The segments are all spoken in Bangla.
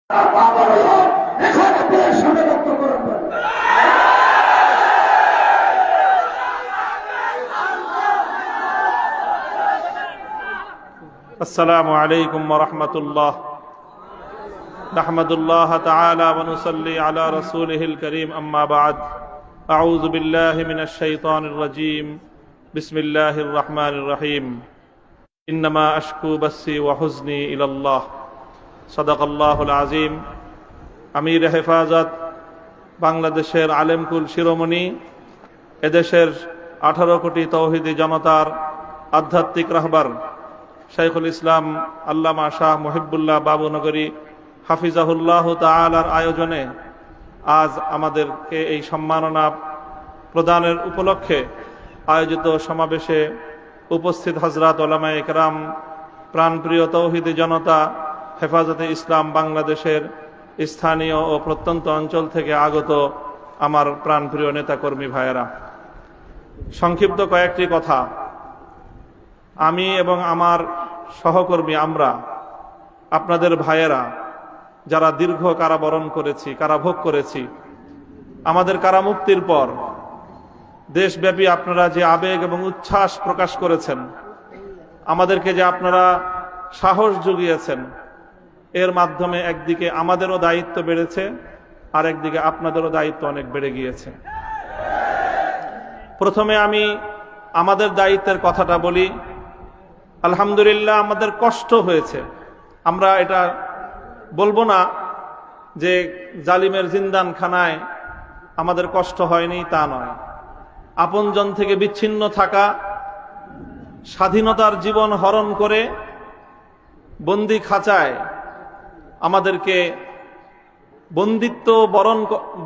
السلام عليكم ورحمة الله نحمد الله تعالى ونصلي على رسوله الكريم أما بعد أعوذ بالله من الشيطان الرجيم بسم الله الرحمن الرحيم إنما أشكو بثي وحزني إلى الله صدق الله العظيم আমির হেফাজত বাংলাদেশের আলেমকুল শিরোমণি এদেশের 18 কোটি তৌহিদি জনতার আধ্যাত্মিক রাহবার শাইখুল ইসলাম আল্লামা শাহ মুহিবুল্লাহ বাবুনগরী হাফিজাহুল্লাহ তাআলার আয়োজনে আজ আমাদেরকে এই সম্মাননা প্রদানের উপলক্ষে আয়োজিত সমাবেশে উপস্থিত হযরত উলামায়ে কেরাম, প্রাণপ্রিয় তৌহিদি জনতা, হেফাজতে ইসলাম বাংলাদেশের স্থানীয় ও প্রত্যন্ত অঞ্চল থেকে আগত আমার প্রাণপ্রিয় নেতাকর্মী ভাইয়েরা, সংক্ষিপ্ত কয়েকটি কথা। আমি এবং আমার সহকর্মী আমরা আপনাদের ভাইয়েরা যারা দীর্ঘ কারাবরণ করেছি, কারাভোগ করেছি, আমাদের কারামুক্তির পর দেশব্যাপী আপনারা যে আবেগ এবং উচ্ছ্বাস প্রকাশ করেছেন, আমাদেরকে যে আপনারা সাহস জুগিয়েছেন, এর মাধ্যমে একদিকে আমাদেরও দায়িত্ব বেড়েছে, আর একদিকে আপনাদেরও দায়িত্ব অনেক বেড়ে গিয়েছে। প্রথমে আমি আমাদের দায়িত্বের কথাটা বলি। আলহামদুলিল্লাহ, আমাদের কষ্ট হয়েছে, আমরা এটা বলবো না যে জালিমের জিন্দানখানায় আমাদের কষ্ট হয়নি, তা নয়। আপনজন থেকে বিচ্ছিন্ন থাকা, স্বাধীনতার জীবন হরণ করে বন্দি খাঁচায় আমাদেরকে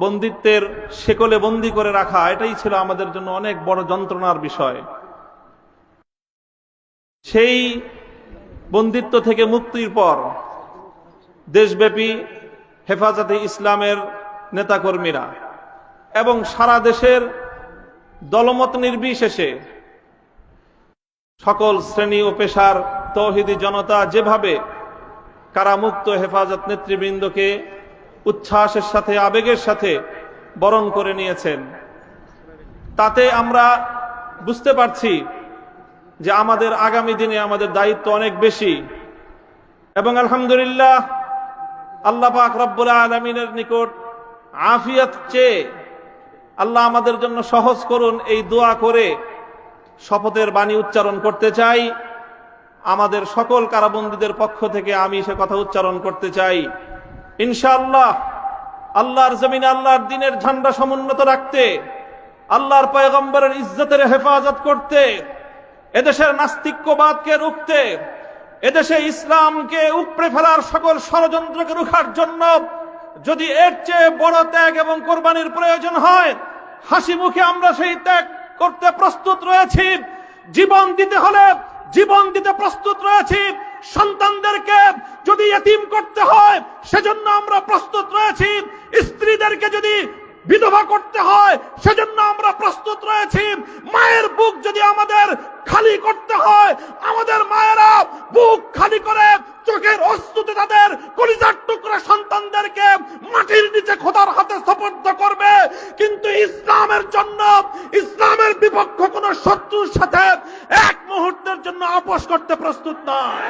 বন্দিত্বের শেকলে বন্দি করে রাখা, এটাই ছিল আমাদের জন্য অনেক বড় যন্ত্রণার বিষয়। সেই বন্দিত্ব থেকে মুক্তির পর দেশব্যাপী হেফাজতে ইসলামের নেতাকর্মীরা এবং সারা দেশের দলমত নির্বিশেষে সকল শ্রেণী ও পেশার তৌহিদি জনতা যেভাবে কারামুক্ত হেফাজত নেতৃবৃন্দকে উচ্ছ্বাসের সাথে, আবেগের সাথে বরণ করে নিয়েছেন, তাতে আমরা বুঝতে পারছি যে আমাদের আগামী দিনে আমাদের দায়িত্ব অনেক বেশি। এবং আলহামদুলিল্লাহ, আল্লাহ পাক রব্বুল আলামিনের নিকট আফিয়াত চেয়ে আল্লাহ আমাদের জন্য সহজ করুন, এই দোয়া করে শপথের বাণী উচ্চারণ করতে চাই। আমাদের সকল কারাবন্দীদের পক্ষ থেকে আমি সে কথা উচ্চারণ করতে চাই, ইনশাআল্লাহ আল্লাহর জমিনে আল্লাহর দ্বীনের ঝান্ডা সমুন্নত রাখতে, আল্লাহর পয়গম্বরের ইজ্জতের হেফাজত করতে, এদেশের নাস্তিক্যবাদকে রুখতে, এদেশে ইসলামকে উপড়ে ফেলার সকল ষড়যন্ত্রকে রুখার জন্য যদি এর চেয়ে বড় ত্যাগ এবং কোরবানির প্রয়োজন হয়, হাসি মুখে আমরা সেই ত্যাগ করতে প্রস্তুত রয়েছি। জীবন দিতে হলে জীবন দিতে প্রস্তুত রয়েছি। সন্তানদেরকে যদি ইতিম করতে হয় সেজন্য আমরা প্রস্তুত রয়েছি। স্ত্রীদেরকে যদি বিধবা করতে হয় সেজন্য আমরা প্রস্তুত রয়েছি। মায়ের বুক যদি আমাদের খালি করতে হয়, আমাদের মায়েরা বুক খালি করে চোখের অশ্রুতে তাদের কলিজার টুকরা সন্তানদেরকে মাটির নিচে খোদার হাতে সুপর্দ করবে। কিন্তু ইসলামের জন্য, ইসলামের বিপক্ষ কোন শত্রুর সাথে এক মুহূর্তের জন্য আপোষ করতে প্রস্তুত নয়।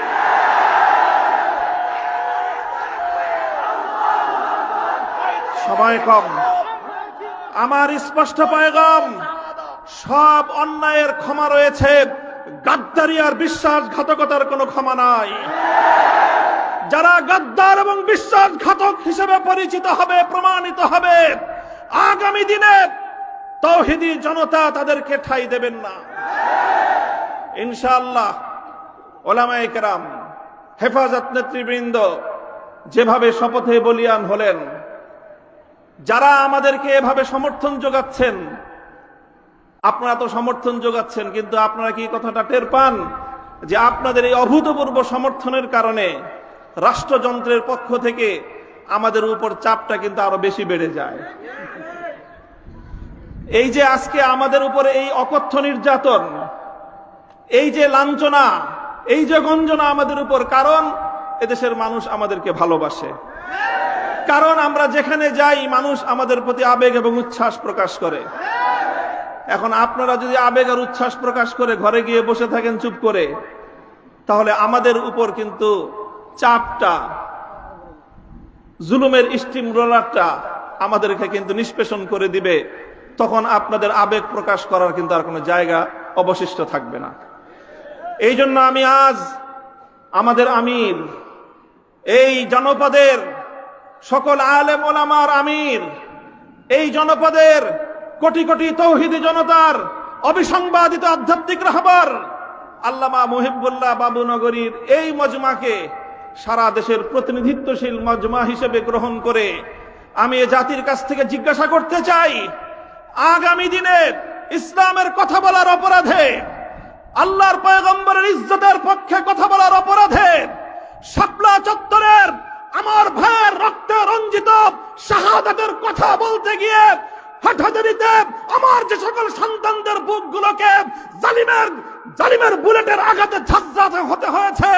সময় কম, আমার স্পষ্ট পয়গাম, সব অন্যায়ের ক্ষমা রয়েছে, গাদ্দারি আর বিশ্বাসঘাতকতার কোনো ক্ষমা নাই। যারা গাদ্দার এবং বিশ্বাসঘাতক হিসেবে পরিচিত হবে, প্রমাণিত হবে, আগামী দিনে তৌহিদি জনতা তাদেরকে ঠাঁই দেবেন না ইনশাআল্লাহ। উলামায়ে কেরাম, হেফাজত নেতৃবৃন্দ যেভাবে শপথে বলিয়ান হলেন, যারা আমাদেরকে এভাবে সমর্থন যোগাচ্ছেন, আপনারা তো সমর্থন যোগাচ্ছেন, কিন্তু আপনারা কি কথাটা টের পান যে আপনাদের এই অভূতপূর্ব সমর্থনের কারণে রাষ্ট্রযন্ত্রের পক্ষ থেকে আমাদের উপর চাপটা কিন্তু আরো বেশি বেড়ে যায়। এই যে আজকে আমাদের উপরে এই অকথ্য নির্যাতন, এই যে লাঞ্ছনা, এই যে গঞ্জনা আমাদের উপর, কারণ এদেশের মানুষ আমাদেরকে ভালোবাসে। কারণ আমরা যেখানে যাই মানুষ আমাদের প্রতি আবেগ এবং উচ্ছ্বাস প্রকাশ করে। এখন আপনারা যদি আবেগ আর উচ্ছ্বাস প্রকাশ করে ঘরে গিয়ে বসে থাকেন চুপ করে, তাহলে আমাদের উপর কিন্তু চাপটা, জুলুমের স্টিম রোলারটা আমাদেরকে কিন্তু নিষ্পেষণ করে দিবে। তখন আপনাদের আবেগ প্রকাশ করার কিন্তু আর কোনো জায়গা অবশিষ্ট থাকবে না। এই জন্য আমি আজ আমাদের আমির, এই জনপদের সকল আলেম ওলামার আমির, এই জনপদের কোটি কোটি তৌহিদি জনতার অবিসংবাদিত আধ্যাত্মিক রাহবার আল্লামা মুহিবুল্লাহ বাবুনগরীর এই মজমাকে সারা দেশের প্রতিনিধিত্বশীল মজমা হিসেবে গ্রহণ করে আমি এ জাতির কাছ থেকে জিজ্ঞাসা করতে চাই, আগামী দিনে ইসলামের কথা বলার অপরাধে, আল্লাহর পয়গম্বরের ইজ্জতের পক্ষে কথা বলার অপরাধে শাপলা চত্বরের আমার ভাইয়ের রক্তে রঞ্জিত শাহাদাতের কথা বলতে গিয়ে হঠাৎ আমার যে সকল সন্তানদের বুকগুলোকে জালিমের বুলেটের আঘাতে ঝাঁঝরাতে হতে হয়েছে,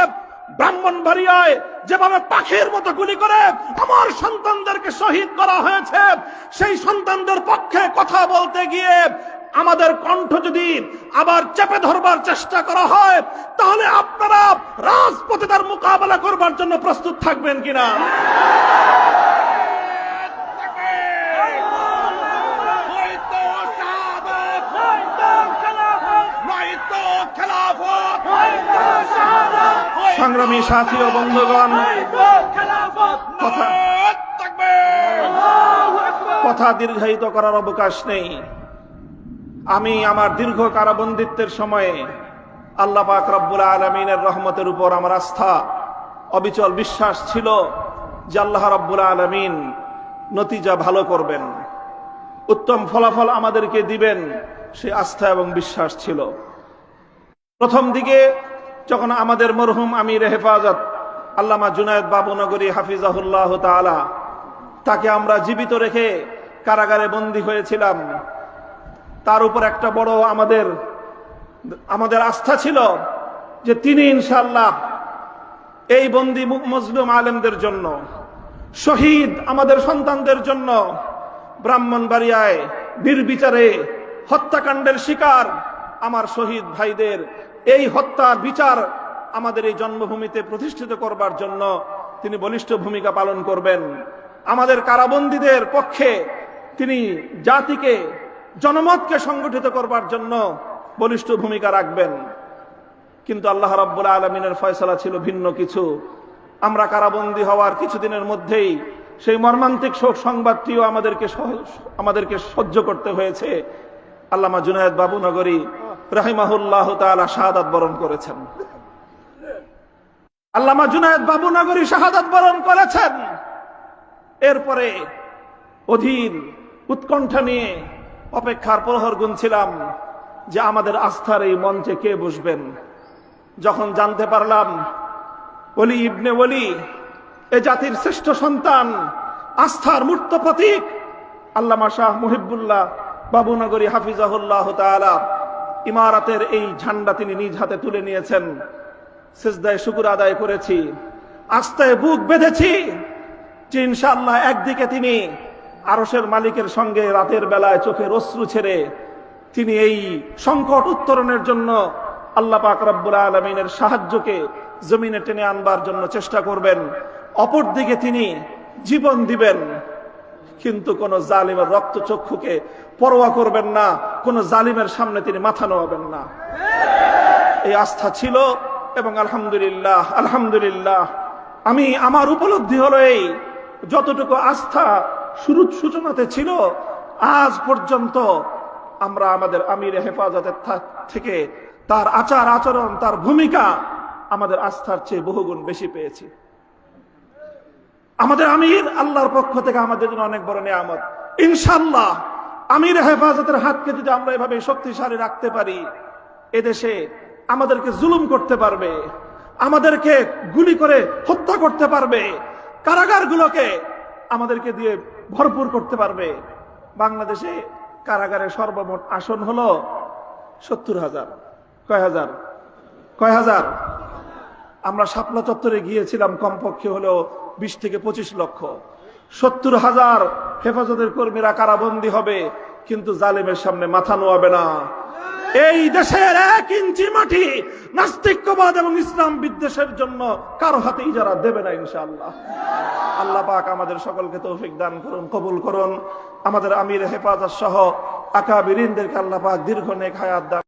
ব্রাহ্মণবাড়িয়ায় যেভাবে পাখির মতো গুলি করে আমার সন্তানদেরকে শহীদ করা হয়েছে, সেই সন্তানদের পক্ষে কথা বলতে গিয়ে আমাদের কণ্ঠ যদি আবার চেপে ধরবার চেষ্টা করা হয়, তাহলে আপনারা রাজপথে তার মোকাবেলা করবার জন্য প্রস্তুত থাকবেন কিনা? সংগ্রামী সাথী ও বন্ধুগণ, কথা দীর্ঘায়িত করার অবকাশ নেই। আমি আমার দীর্ঘ কারাবন্দিত্বের সময়ে আল্লাহ পাক রব্বুল আলামিনের রহমতের উপর আমার আস্থা, অবিচল বিশ্বাস ছিল যে আল্লাহ রব্বুল আলামিন নতিজা ভালো করবেন, উত্তম ফলাফল আমাদেরকে দিবেন, সে আস্থা এবং বিশ্বাস ছিল। প্রথম দিকে যখন আমাদের মরহুম আমির হেফাজত আল্লামা জুনায়েদ বাবুনগরী হাফিজাহুল্লাহ তাআলা, তাকে আমরা জীবিত রেখে কারাগারে বন্দী হয়েছিলাম, তার উপর একটা বড় আমাদের আস্থা ছিল যে তিনি ইনশাআল্লাহ এই বন্দী মজলুম আলেমদের জন্য, শহীদ আমাদের সন্তানদের জন্য, ব্রাহ্মণবাড়িয়ায় নির্বিচারে হত্যাকাণ্ডের শিকার আমার শহীদ ভাইদের এই হত্যার বিচার আমাদের এই জন্মভূমিতে প্রতিষ্ঠিত করবার জন্য তিনি বলিষ্ঠ ভূমিকা পালন করবেন। আমাদের কারাবন্দীদের পক্ষে তিনি জাতিকে, জনমতকে সংগঠিত করবার জন্য বলিষ্ঠ ভূমিকা রাখবেন। কিন্তু আল্লাহ রাব্বুল আলামিনের ফয়সালা ছিল ভিন্ন কিছু। আমরা কারাবন্দী হওয়ার কিছুদিনের মধ্যেই সেই মর্মান্তিক শোক সংবাদটিও আমাদেরকে সহ্য করতে হয়েছে। আল্লামা জুনায়েদ বাবুনগরী রাহিমাহুল্লাহ তাআলা শাহাদাত বরণ করেছেন। আল্লামা জুনায়েদ বাবুনগরী শাহাদাত বরণ করেছেন। এরপরে অধীর উৎকণ্ঠা নিয়ে অপেক্ষার প্রহর গুনছিলাম যে আমাদের আস্থার এই মঞ্চে কে বসবেন। যখন জানতে পারলাম ওলি ইবনে ওলি, এ জাতির শ্রেষ্ঠ সন্তান, আস্থার মূর্ত প্রতীক আল্লামা শাহ মুহিবুল্লাহ বাবুনগরী হাফিজাহুল্লাহ তাআলা ইমারতের এই ঝান্ডা তিনি নিজ হাতে তুলে নিয়েছেন, সিজদায় শুকর আদায় করেছি, আস্থায় বুক বেঁধেছি যে ইনশাআল্লাহ একদিকে তিনি আরশের মালিকের সঙ্গে রাতের বেলায় চোখের অশ্রু ছেড়ে তিনি এই সংকট উত্তরণের জন্য আল্লাহ পাক রব্বুল আলামিনের সাহায্যকে জমিনে টেনে আনবার জন্য চেষ্টা করবেন। অপরদিকে তিনি জীবন দিবেন, কিন্তু কোন জালিমের রক্তচক্ষুকে পরোয়া করবেন না, কোন জালিমের সামনে তিনি মাথা নোয়াবেন না। এই আস্থা ছিল এবং আলহামদুলিল্লাহ আমার উপলব্ধি হলো এই, যতটুকু আস্থা শুরুর সূচনাতে ছিল, আজ পর্যন্ত আমরা আমাদের আমির হেফাজতের থেকে তার আচার আচরণ, তার ভূমিকা আমাদের আস্থার চেয়ে বহুগুণ বেশি পেয়েছি। আমাদের আমির আল্লাহর পক্ষ থেকে আমাদের জন্য অনেক বড় নিয়ামত। ইনশাআল্লাহ আমির হেফাজতের হাতকে যদি আমরা এভাবে শক্তিশালী রাখতে পারি, এদেশে আমাদেরকে জুলুম করতে পারবে, আমাদেরকে গুলি করে হত্যা করতে পারবে, কারাগারগুলোকে আমাদেরকে দিয়ে ভরপুর করতে পারবে। বাংলাদেশে কারাগারে সর্বমোট আসন হলো 70,000। কয় হাজার? আমরা শাপলা চত্বরে গিয়েছিলাম, কমপক্ষে হলো 20 থেকে 25 লক্ষ। 70,000 হেফাজতের কর্মীরা কারাবন্দী হবে, কিন্তু জালেমের সামনে মাথা নোয়াবে না। এই দেশের 1 ইঞ্চি মাটি নাস্তিক্যবাদ এবং ইসলাম বিদ্বেষের জন্য কারো হাতে ইজারা দেবে না ইনশাআল্লাহ। আল্লাহ পাক আমাদের সকলকে তৌফিক দান করুন, কবুল করুন। আমাদের আমির হেফাজত সহ আকাবিরিনদেরকে আল্লাহ পাক দীর্ঘ নেক হায়াত দান